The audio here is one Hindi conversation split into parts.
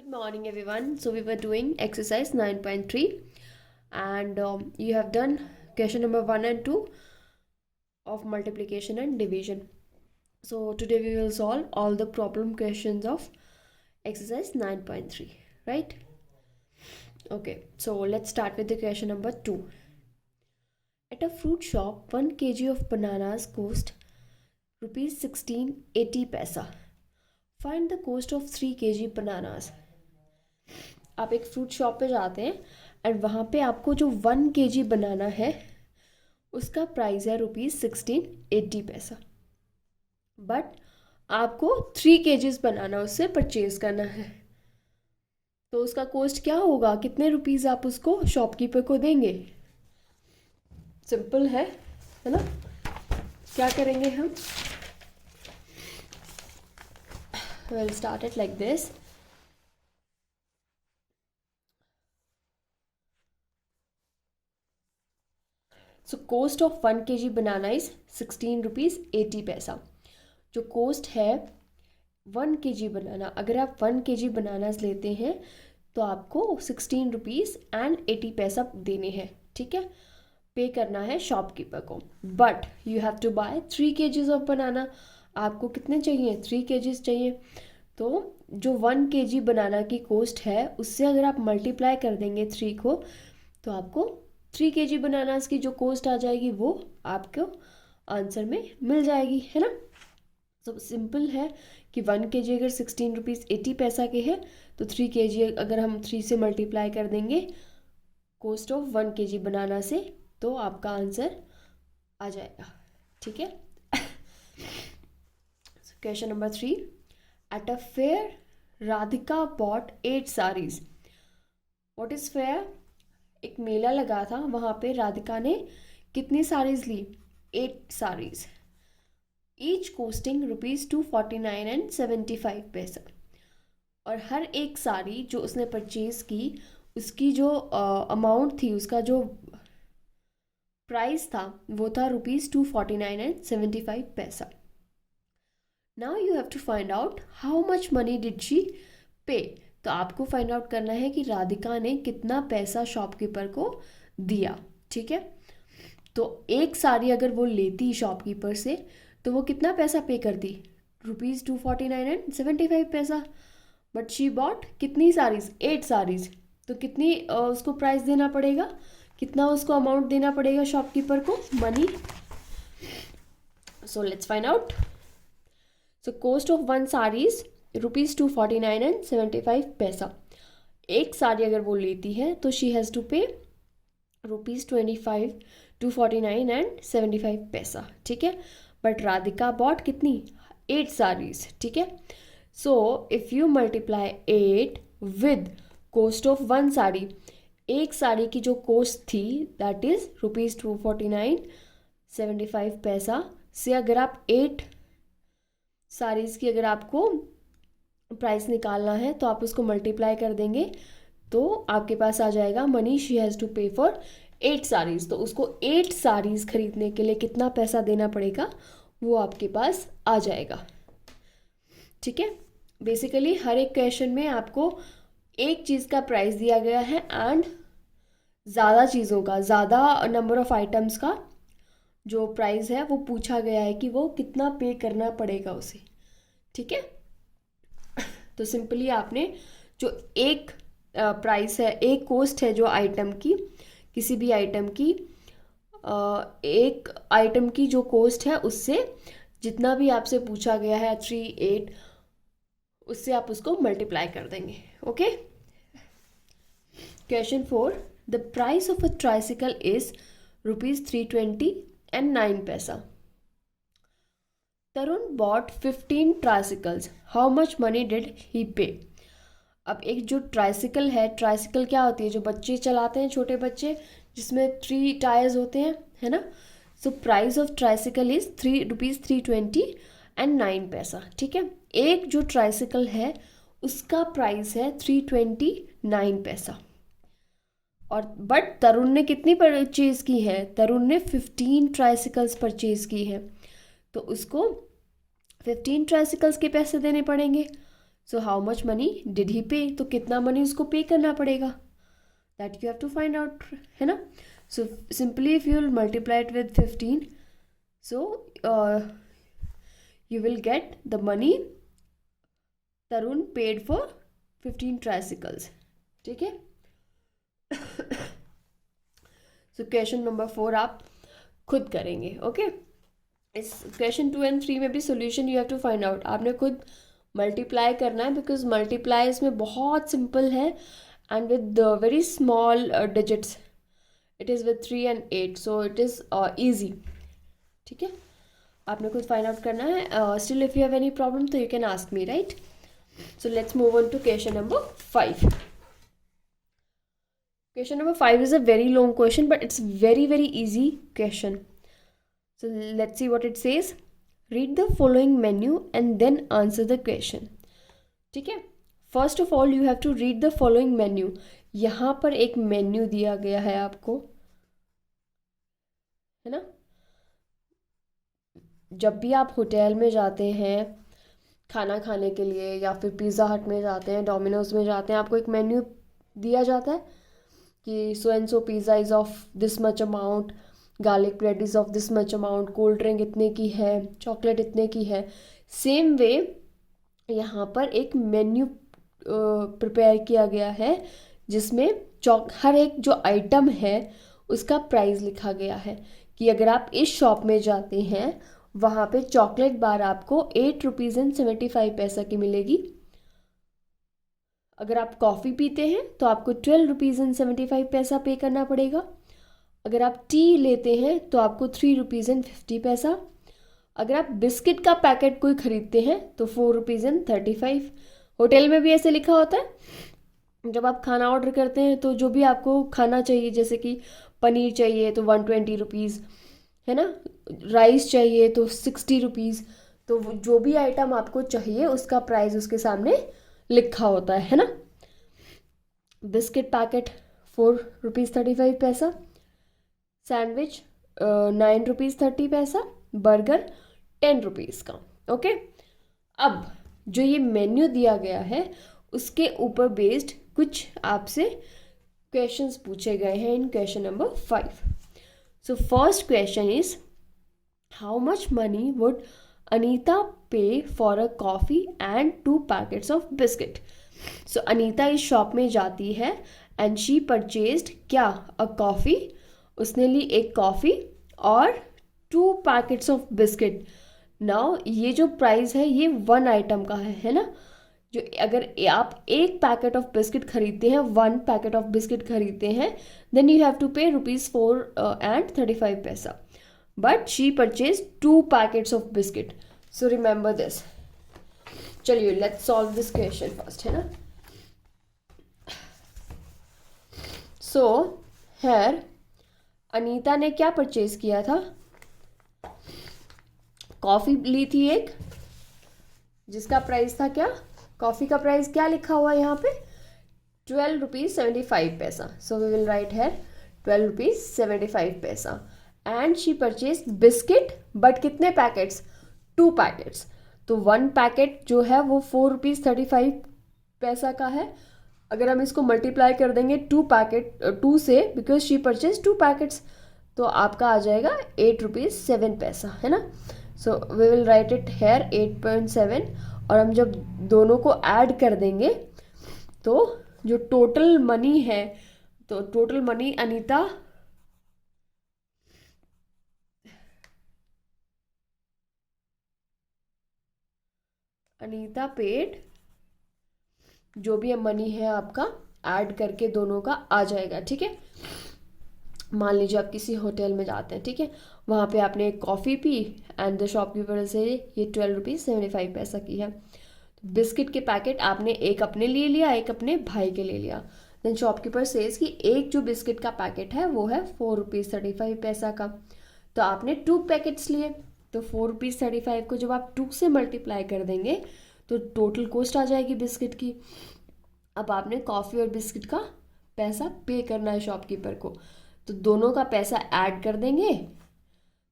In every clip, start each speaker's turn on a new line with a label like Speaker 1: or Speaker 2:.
Speaker 1: Good morning, everyone. So we were doing exercise 9.3, and you have done question number 1 and 2 of multiplication and division. So today we will solve all the problem questions of exercise 9.3, right? Okay, so let's start with the question number 2. At a fruit shop, 1 kg of bananas cost rupees 16.80. Find the cost of 3 kg bananas. आप एक फ्रूट शॉप पे जाते हैं एंड वहाँ पे आपको जो 1 kg बनाना है उसका प्राइस है ₹16.80, बट आपको 3 kgs बनाना उससे परचेज करना है, तो उसका कॉस्ट क्या होगा, कितने रुपीज़ आप उसको शॉपकीपर को देंगे? सिंपल है ना? क्या करेंगे हम? Well start it like this. So cost of 1 kg banana is ₹16.80. जो कॉस्ट है 1 kg बनाना, अगर आप 1 kg बनानास लेते हैं तो आपको ₹16.80 देने हैं, ठीक है? पे करना है शॉपकीपर को. But you have to buy 3 kgs of banana. आपको कितने चाहिए? 3 kgs चाहिए. तो जो 1 kg बनाना की कॉस्ट है उससे अगर आप मल्टीप्लाई कर देंगे 3 को, तो आपको 3 kg बनानास की जो कॉस्ट आ जाएगी वो आपको आंसर में मिल जाएगी, है ना? तो सिंपल है कि 1 kg अगर ₹16.80 के है तो 3 kg अगर हम 3 से मल्टीप्लाई कर देंगे कॉस्ट ऑफ 1 kg बनाना से, तो आपका आंसर आ जाएगा, ठीक है? Question number 3. At a fair Radhika bought 8 sarees. What is fair? एक मेला लगा था, वहाँ पे राधिका ने कितनी साड़ीज ली? 8 sarees. Each costing ₹249.75. और हर एक साड़ी जो उसने परचेज की उसकी जो अमाउंट थी, उसका जो प्राइस था वो था ₹249.75. Now you have to find out how much money did she pay. तो आपको फाइंड आउट करना है कि राधिका ने कितना पैसा शॉपकीपर को दिया, ठीक है? तो एक साड़ी अगर वो लेती शॉपकीपर से तो वो कितना पैसा पे करती? ₹249.75. बट शी बॉट कितनी साड़ीज? 8 sarees. तो कितनी उसको प्राइस देना पड़ेगा, कितना उसको अमाउंट देना पड़ेगा शॉपकीपर को, money? So let's find out. So cost of 1 sarees ₹249.75. एक साड़ी अगर वो लेती है तो शी हैज़ टू पे ₹249.75, ठीक है? बट राधिका बॉट कितनी? 8 sarees, ठीक है? So if you multiply 8 with cost of 1 sari, एक साड़ी की जो कॉस्ट थी दैट इज़ ₹249.75 से अगर आप 8 sarees की अगर आपको प्राइस निकालना है तो आप उसको मल्टीप्लाई कर देंगे तो आपके पास आ जाएगा मनी शी हैज़ टू पे फॉर 8 sarees. तो उसको 8 sarees खरीदने के लिए कितना पैसा देना पड़ेगा वो आपके पास आ जाएगा, ठीक है? बेसिकली हर एक क्वेश्चन में आपको एक चीज़ का प्राइस दिया गया है एंड ज़्यादा चीज़ों का, ज़्यादा नंबर ऑफ आइटम्स का जो प्राइस है वो पूछा गया है कि वो कितना पे करना पड़ेगा उसे, ठीक है? तो सिंपली आपने जो एक प्राइस है, एक कॉस्ट है जो आइटम की, किसी भी आइटम की एक आइटम की जो कॉस्ट है उससे जितना भी आपसे पूछा गया है 3, 8, उससे आप उसको मल्टीप्लाई कर देंगे, okay? Question 4. The price of a tricycle is ₹320.09. Tarun bought 15 tricycles. How much money did he pay? अब एक जो ट्राइसिकल है, ट्राइसिकल क्या होती है? जो बच्चे चलाते हैं, छोटे बच्चे, जिसमें 3 टायर्स होते हैं, है ना? So price of tricycle is ₹320.09, ठीक है? एक जो ट्राइसिकल है उसका प्राइस है 329 और बट तरुण ने कितनी परचेज की है? तरुण ने 15 ट्राइसिकल्स परचेज की है, तो उसको 15 ट्राइसिकल्स के पैसे देने पड़ेंगे. So how much money did he pay, तो कितना मनी उसको पे करना पड़ेगा, that you have to find out, है ना. So simply if you will multiply it with 15, so you will get the money Tarun paid for 15 tricycles. ठीक है. सो क्वेश्चन नंबर 4 आप खुद करेंगे. ओके. इस क्वेश्चन 2 and 3 में भी solution you have to find out. आपने खुद मल्टीप्लाई करना है, बिकॉज मल्टीप्लाई इसमें बहुत सिंपल है and with very small digits. It is with 3 and 8, so it is easy. ठीक है. आपने खुद फाइंड आउट करना है. Still if you have any problem तो you can ask me, right. So let's move on to question number 5. Question number 5 is a very long question, but it's very very easy question. So let's see what it says. Read the following menu and then answer the question. ठीक है. First of all you have to read the following menu. यहाँ पर एक मेन्यू दिया गया है आपको, है ना. जब भी आप होटल में जाते हैं खाना खाने के लिए, या फिर पिज़्ज़ा हट में जाते हैं, डोमिनोज में जाते हैं, आपको एक मेन्यू दिया जाता है कि so and so pizza is of this much amount, garlic bread is of this much amount, cold drink इतने की है, चॉकलेट इतने की है. सेम वे यहाँ पर एक मेन्यू प्रिपेयर किया गया है जिसमें हर एक जो आइटम है उसका प्राइस लिखा गया है कि अगर आप इस शॉप में जाते हैं वहाँ पे चॉकलेट बार आपको 8 रुपीज़ 75 पैसा की मिलेगी. अगर आप कॉफ़ी पीते हैं तो आपको 12 रुपीज़ 75 पैसा पे करना पड़ेगा. अगर आप टी लेते हैं तो आपको 3 रुपीज़ 50 पैसा. अगर आप बिस्किट का पैकेट कोई ख़रीदते हैं तो 4 रुपीज़ 35. होटल में भी ऐसे लिखा होता है. जब आप खाना ऑर्डर करते हैं तो जो भी आपको खाना चाहिए, जैसे कि पनीर चाहिए तो 120 रुपीज़, है ना, राइस चाहिए तो 60 रुपीज़. तो जो भी आइटम आपको चाहिए उसका प्राइस उसके सामने लिखा होता है ना. बिस्किट पैकेट 4 रुपीज़ 35 पैसा, सैंडविच 9 रुपीज़ 30 पैसा, बर्गर 10 रुपीज़ का. ओके. अब जो ये मेन्यू दिया गया है उसके ऊपर बेस्ड कुछ आपसे क्वेश्चंस पूछे गए हैं in question number 5. So first question is how much money would Anita pay for a coffee and 2 packets of biscuit. So Anita इस शॉप में जाती है एंड शी परचेज्ड क्या, अ कॉफ़ी, उसने ली एक कॉफ़ी और 2 पैकेट्स ऑफ बिस्किट. नाउ ये जो प्राइस है ये 1 आइटम का है ना. जो अगर आप एक पैकेट ऑफ बिस्किट खरीदते हैं, 1 पैकेट ऑफ बिस्किट खरीदते हैं, then you have to pay ₹4.35. But she purchase 2 packets of biscuit. So remember this. चलिए let's solve this question first, है ना. सो हेयर अनीता ने क्या परचेज किया था, कॉफ़ी ली थी एक, जिसका प्राइस था क्या, कॉफ़ी का प्राइस क्या लिखा हुआ है यहाँ पे, 12 rupees 75 paisa. So we will write here 12 rupees 75 paisa. And she purchase biscuit, but कितने पैकेट्स, 2 पैकेट्स. तो 1 पैकेट जो है वो 4 रुपीज़ 35 पैसा का है. अगर हम इसको मल्टीप्लाई कर देंगे 2 से, बिकॉज शी परचेज 2 पैकेट्स, तो आपका आ जाएगा 8 रुपीज़ 7 पैसा, है ना. So we will write it here 8.7. और हम जब दोनों को ऐड कर देंगे तो जो टोटल मनी है, तो टोटल मनी अनीता पेड, जो भी मनी है आपका ऐड करके दोनों का आ जाएगा. ठीक है. मान लीजिए आप किसी होटल में जाते हैं, ठीक है, वहाँ पे आपने एक coffee P and the shopkeeper से ये 12 रुपीज़ 75 पैसा की है. तो बिस्किट के पैकेट आपने एक अपने लिए लिया, एक अपने भाई के लिए लिया. देन शॉपकीपर सेज कि एक जो बिस्किट का पैकेट है वो है 4 रुपीज़ 35 पैसा का. तो आपने 2 पैकेट्स लिए, तो 4 रुपीज़ 35 को जब आप 2 से मल्टीप्लाई कर देंगे तो टोटल कॉस्ट आ जाएगी बिस्किट की. अब आपने कॉफ़ी और बिस्किट का पैसा पे करना है शॉपकीपर को, तो दोनों का पैसा ऐड कर देंगे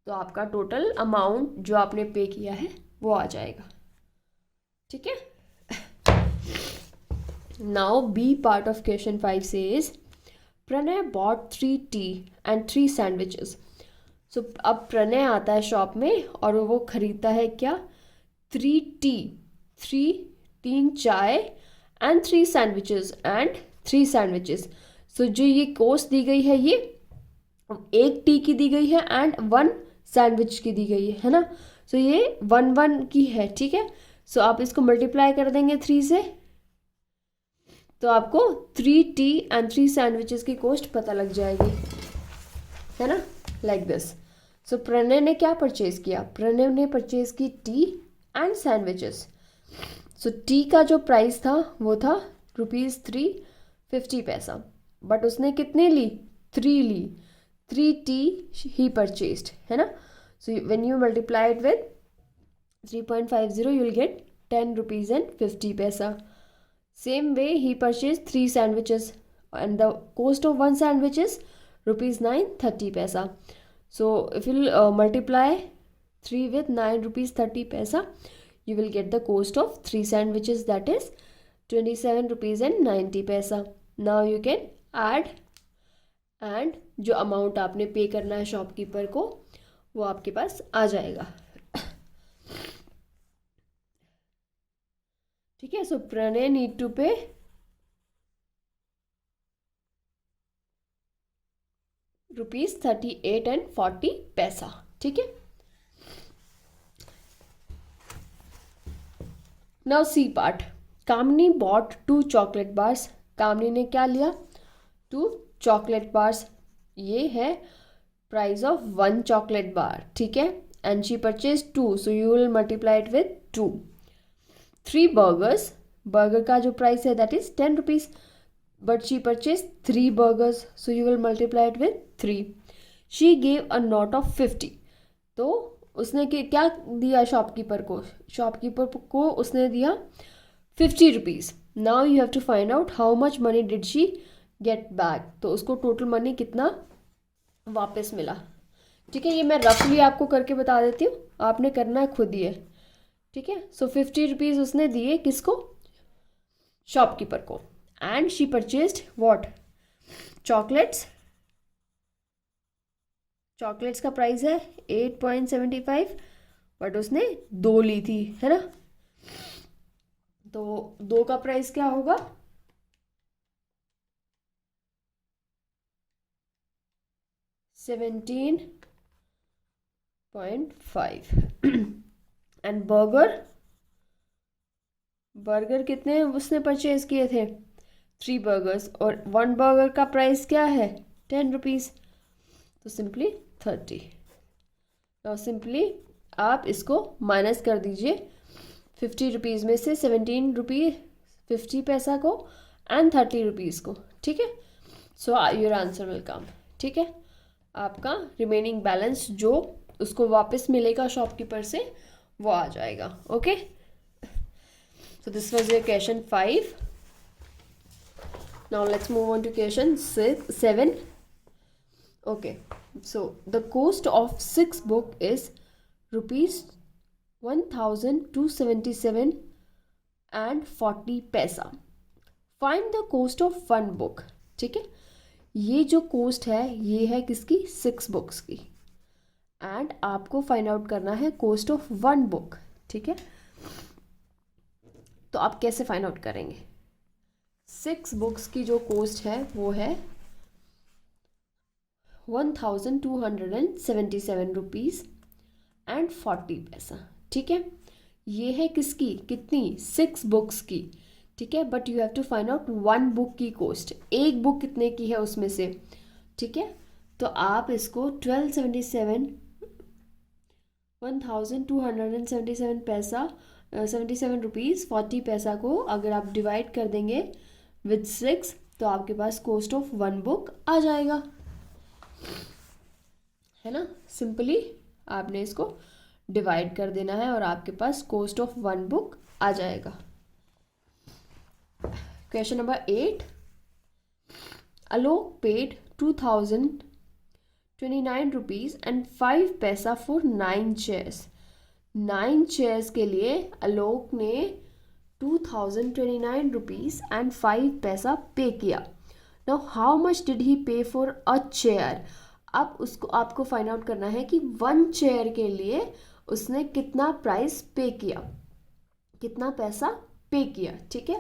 Speaker 1: तो आपका टोटल अमाउंट जो आपने पे किया है वो आ जाएगा. ठीक है. Now B part of question 5 says Pranay bought 3 tea and 3 sandwiches. सो अब प्रणय आता है शॉप में और वो खरीदता है क्या, 3 टी, 3 चाय एंड 3 सैंडविचेस. सो जो ये कॉस्ट दी गई है ये 1 टी की दी गई है एंड 1 सैंडविच की दी गई है ना. सो ये 1 की है, ठीक है. सो आप इसको मल्टीप्लाई कर देंगे 3 से, तो आपको 3 टी एंड 3 सैंडविचेस की कॉस्ट पता लग जाएगी, है ना, लाइक दिस. सो प्रणय ने क्या परचेज किया, प्रणय ने परचेज की T and sandwiches. So T का जो प्राइस था वो था ₹3.50, बट उसने कितने ली, 3 ली. 3 टी ही परचेज्ड, है ना. So when you multiply it with 3.50 you will get ₹10.50. Same way he purchased 3 sandwiches and the cost of 1 sandwich is ₹9.30. So if you multiply 3 with ₹9.30, you will get the cost of 3 sandwiches, that is ₹27.90. Now you can add and जो अमाउंट आपने पे करना है शॉपकीपर को वो आपके पास आ जाएगा. ठीक है. सो प्रणय नीड टू पे ₹38.40. ठीक है. Now C part. Kamini bought 2 chocolate bars. Kamini ने क्या लिया, 2 चॉकलेट बार्स. ये है प्राइस ऑफ 1 चॉकलेट बार, ठीक है. And she purchase 2, so you will multiply it with 2. 3 burgers. Burger का जो प्राइस है that is ₹10, but she purchase 3 burgers, so you will multiply it with 3. She gave a note of 50. तो उसने क्या दिया शॉपकीपर को, शॉपकीपर को उसने दिया ₹50. Now you have to find out how much money did she get back. तो उसको टोटल मनी कितना वापस मिला. ठीक है. ये मैं रफली आपको करके बता देती हूँ, आपने करना है खुद ही है, ठीक है. सो ₹50 उसने दिए किसको, शॉपकीपर को. And she purchased what, chocolates. Chocolates का प्राइस है 8.75, बट उसने 2 ली थी, है ना. तो 2 का प्राइस क्या होगा, 17.5. एंड बर्गर कितने उसने परचेज किए थे, 3 बर्गर्स, और 1 बर्गर का प्राइस क्या है, ₹10. तो सिंपली 30. नाउ सिंपली आप इसको माइनस कर दीजिए ₹50 में से, ₹17.50 को एंड ₹30 को, ठीक है. So your answer will come. ठीक है. आपका रिमेनिंग बैलेंस जो उसको वापस मिलेगा शॉपकीपर से वो आ जाएगा. Okay. So this was your question 5. Now let's move on to question 7. Okay, so the cost of 6 book is ₹1,277.40. Find the cost of 1 book. ठीक है. ये जो कोस्ट है ये है किसकी, 6 बुक्स की. एंड आपको फाइंड आउट करना है कोस्ट ऑफ 1 बुक. ठीक है. तो आप कैसे फाइंड आउट करेंगे, 6 बुक्स की जो कोस्ट है वो है ₹1,277.40. ठीक है. ये है किसकी, कितनी, 6 बुक्स की. ठीक है. But you have to find out 1 book की कोस्ट, एक बुक कितने की है उसमें से. ठीक है. तो आप इसको ₹1,277.40 को अगर आप डिवाइड कर देंगे विद 6 तो आपके पास कोस्ट ऑफ 1 बुक आ जाएगा, है ना. सिंपली आपने इसको डिवाइड कर देना है और आपके पास कोस्ट ऑफ 1 बुक आ जाएगा. Question number 8. Alok paid ₹2,029.05 for 9 chairs. 9 chairs के लिए आलोक ने ₹2029.05 पे किया। Now how much did he पे फॉर अ चेयर। अब उसको आपको फाइंड आउट करना है कि 1 चेयर के लिए उसने कितना प्राइस पे किया, कितना पैसा पे किया। ठीक है,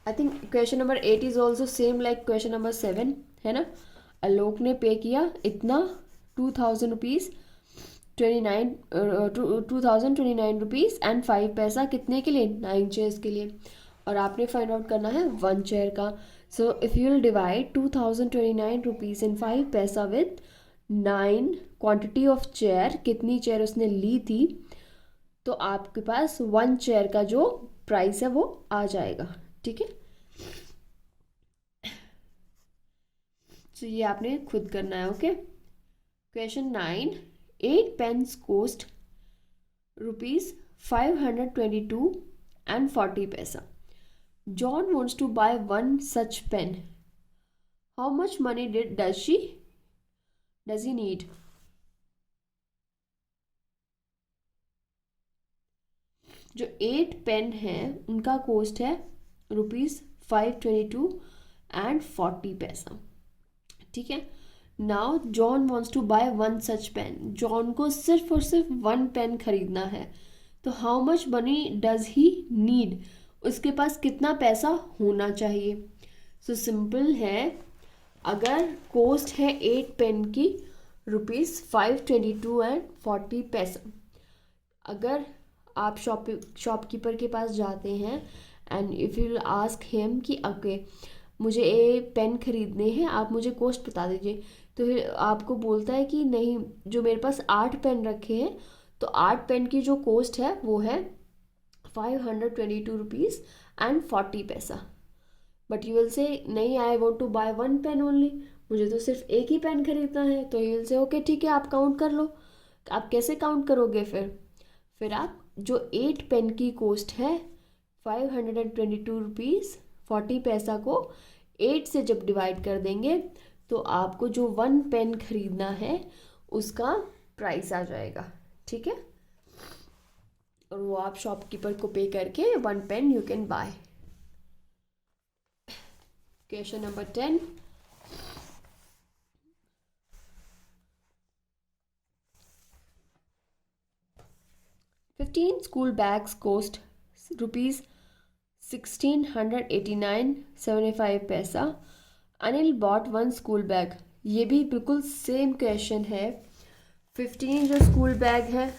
Speaker 1: I think question number 8 is also same like question number 7, है ना। आलोक ने पे किया इतना 2000 रुपीज़ 2029 रुपीज़ एंड 5 पैसा कितने के लिए, 9 चेयर्स के लिए। और आपने फाइंड आउट करना है 1 चेयर का। So if you will divide 2029 rupees and 5 पैसा विथ 9 क्वांटिटी ऑफ चेयर, कितनी चेयर उसने ली थी, तो आपके पास 1 चेयर का जो प्राइस है वो आ जाएगा। ठीक है, तो ये आपने खुद करना है। Okay, question 9, 8 pens cost ₹522.40। John wants to buy 1 such pen. How much money does he need? जो 8 पेन है उनका कोस्ट है ₹522.40। ठीक है, now John wants to buy 1 such pen. John को सिर्फ और सिर्फ 1 पेन खरीदना है, तो how much money does he need, उसके पास कितना पैसा होना चाहिए। सो सिंपल है, अगर कोस्ट है 8 पेन की ₹522.40, अगर आप शॉपकीपर के पास जाते हैं and if you ask him कि ओके मुझे ये पेन खरीदने हैं, आप मुझे कोस्ट बता दीजिए, तो फिर आपको बोलता है कि नहीं, जो मेरे पास 8 पेन रखे हैं, तो 8 पेन की जो कोस्ट है वो है ₹522.40। बट यू विल से नहीं, I want to buy 1 pen only, मुझे तो सिर्फ एक ही पेन खरीदना है। तो यू विल से ओके ठीक है, आप काउंट कर लो। आप कैसे काउंट करोगे फिर आप जो 8 पेन की कोस्ट है ₹522.40 को 8 से जब डिवाइड कर देंगे, तो आपको जो 1 पेन खरीदना है उसका प्राइस आ जाएगा। ठीक है, और वो आप शॉपकीपर को पे करके 1 pen you can buy. Question number 10, $15 school bags cost ₹1689.75। Anil bought 1 school bag. ये भी बिल्कुल सेम क्वेश्चन है। 15 जो स्कूल बैग है,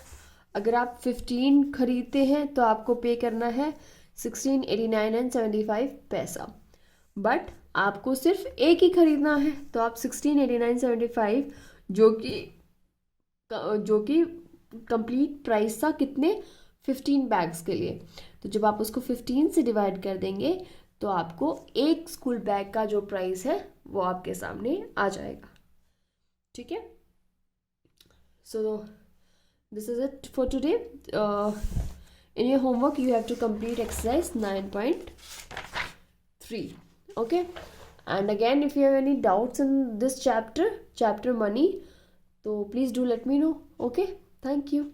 Speaker 1: अगर आप 15 खरीदते हैं तो आपको पे करना है 1689.75। बट आपको सिर्फ एक ही खरीदना है, तो आप 1689.75 जो कि कंप्लीट प्राइस था कितने, 15 बैग्स के लिए, तो जब आप उसको 15 से डिवाइड कर देंगे तो आपको एक स्कूल बैग का जो प्राइस है वो आपके सामने आ जाएगा। ठीक है, so this is it for today. In your homework you have to complete exercise 9.3। okay, and again if you have any doubts in this chapter money, so please do let me know. Okay, thank you.